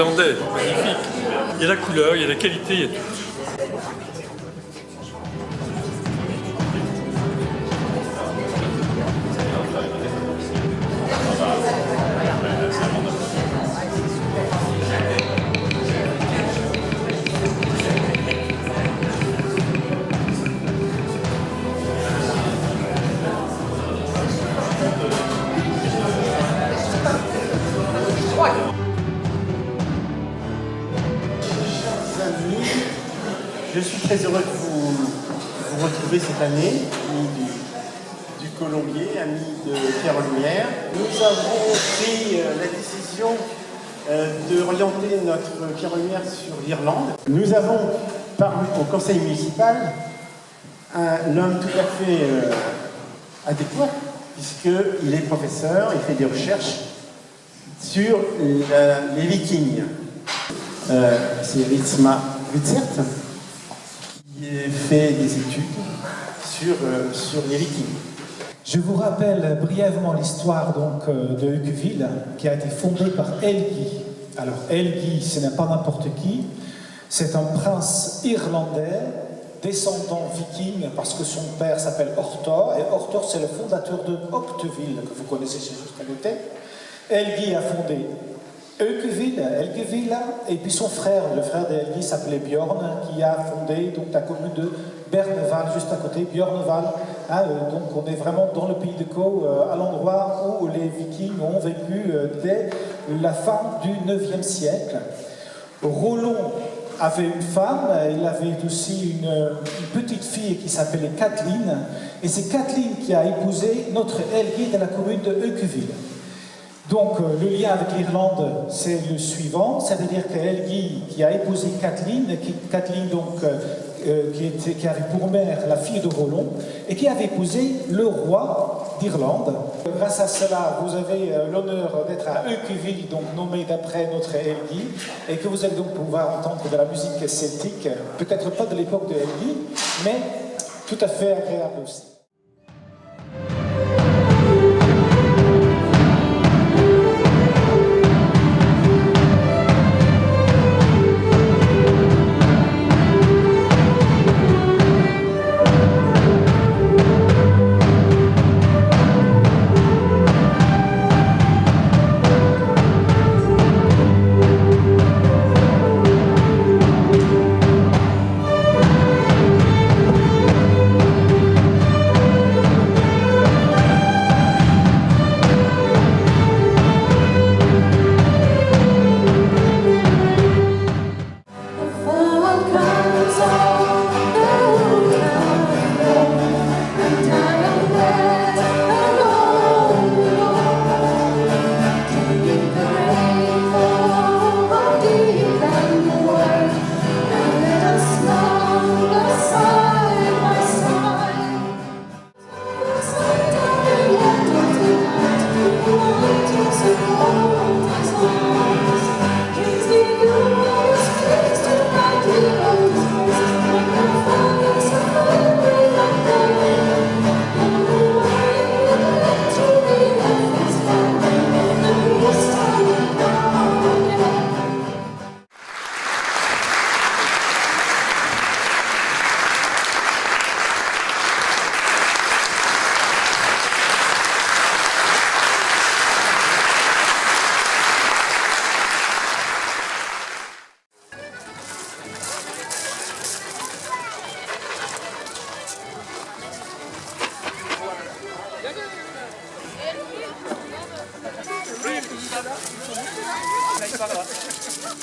irlandais, magnifique. Il y a la couleur, il y a la qualité, il y a tout. Je suis très heureux de vous retrouver cette année, amis du Colombier, amis de Pierre Lumière. Nous avons pris la décision d'orienter notre Pierre Lumière sur l'Irlande. Nous avons paru au conseil municipal l'homme tout à fait adéquat, puisqu'il est professeur, il fait des recherches sur les Vikings. C'est Ritzma Rutzert qui fait des études sur les Vikings. Je vous rappelle brièvement l'histoire donc de Uckville qui a été fondée par Helgi. Alors Helgi, ce n'est pas n'importe qui, c'est un prince irlandais, descendant viking, parce que son père s'appelle Horthor, et Horthor c'est le fondateur de Octeville, que vous connaissez, c'est juste à côté. Helgi a fondé Uckville, et puis son frère, le frère d'Helgi s'appelait Bjorn, qui a fondé donc la commune de Berneval, juste à côté, Bjorneval. Donc on est vraiment dans le pays de Caux, à l'endroit où les Vikings ont vécu dès la fin du 9e siècle. Rollon avait une femme, il avait aussi une petite fille qui s'appelait Kathleen, et c'est Kathleen qui a épousé notre Helgi de la commune de Uckville. Donc le lien avec l'Irlande, c'est le suivant, ça veut dire que Helgi qui a épousé Kathleen, donc, qui avait pour mère la fille de Rollon, et qui avait épousé le roi d'Irlande. Grâce à cela, vous avez l'honneur d'être à Uckville, donc nommé d'après notre Helgi, et que vous allez donc pouvoir entendre de la musique celtique, peut-être pas de l'époque de Helgi, mais tout à fait agréable aussi.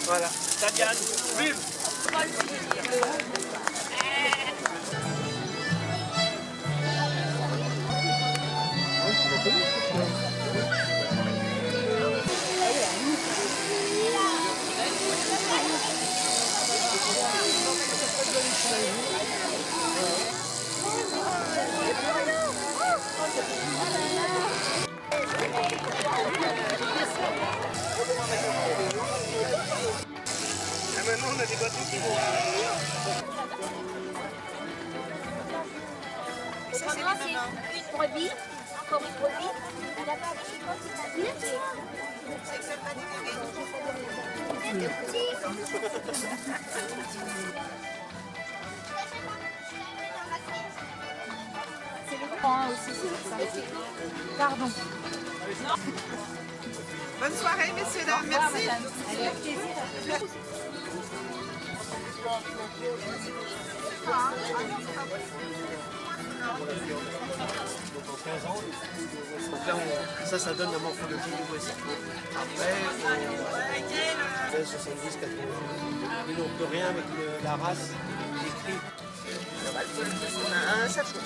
Voilà, Tadiane, vive! Maintenant, on a des bateaux qui vont Autrement, c'est une brebis, encore une brebis. Là-bas, je sais pas si ça vient. C'est que ça pas Pardon. Bonne soirée, messieurs, dames. Merci. Donc là, ça donne la morphologie du voici. Après, 70, 80. Mais on ne peut rien avec la race écrite. On a un chapeau.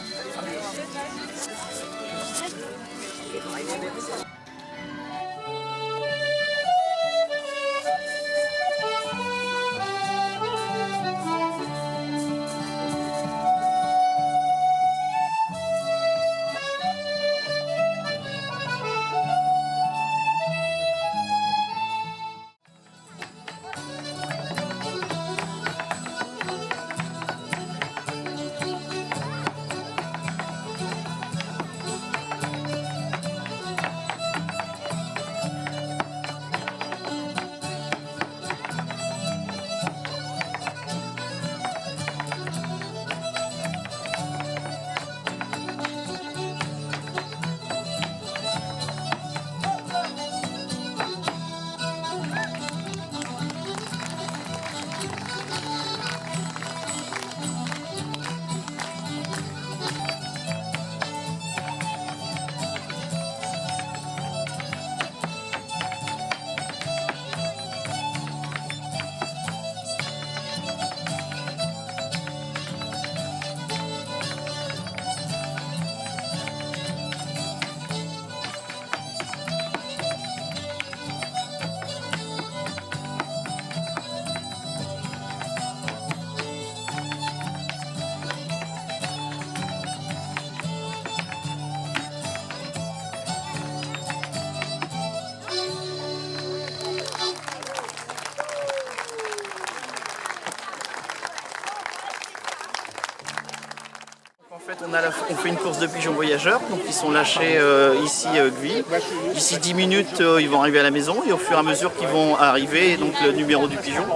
On fait une course de pigeons voyageurs, donc ils sont lâchés ici à Ucqueville. D'ici 10 minutes, ils vont arriver à la maison et au fur et à mesure qu'ils vont arriver, donc le numéro du pigeon,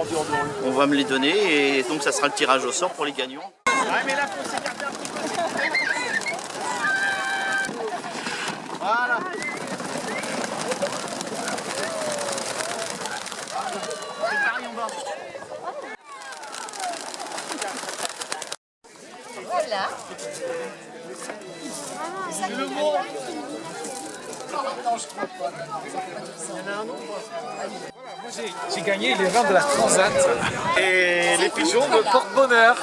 on va me les donner et donc ça sera le tirage au sort pour les gagnants. Ouais, mais là, faut s'écarter un petit peu. Voilà. C'est pareil en bas. Voilà. J'ai gagné les vins de la Transat et les pigeons de porte-bonheur.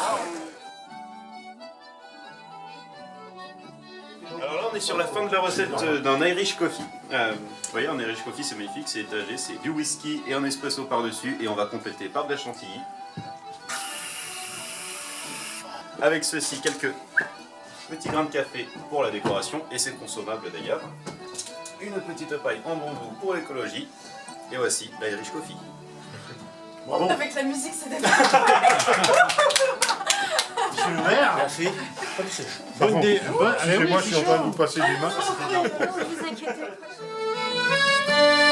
Alors là, on est sur la fin de la recette d'un Irish Coffee. Vous voyez, un Irish Coffee, c'est magnifique, c'est étagé, c'est du whisky et un espresso par-dessus. Et on va compléter par de la chantilly. Avec ceci, quelques petits grains de café pour la décoration. Et c'est consommable d'ailleurs. Une petite paille en bambou pour l'écologie. Et voici l'Irish Coffee. Bravo. Avec la musique, c'était Monsieur le maire. Merci. Bonne idée. Excusez-moi si on va vous passer des mains. Ne vous inquiétez pas.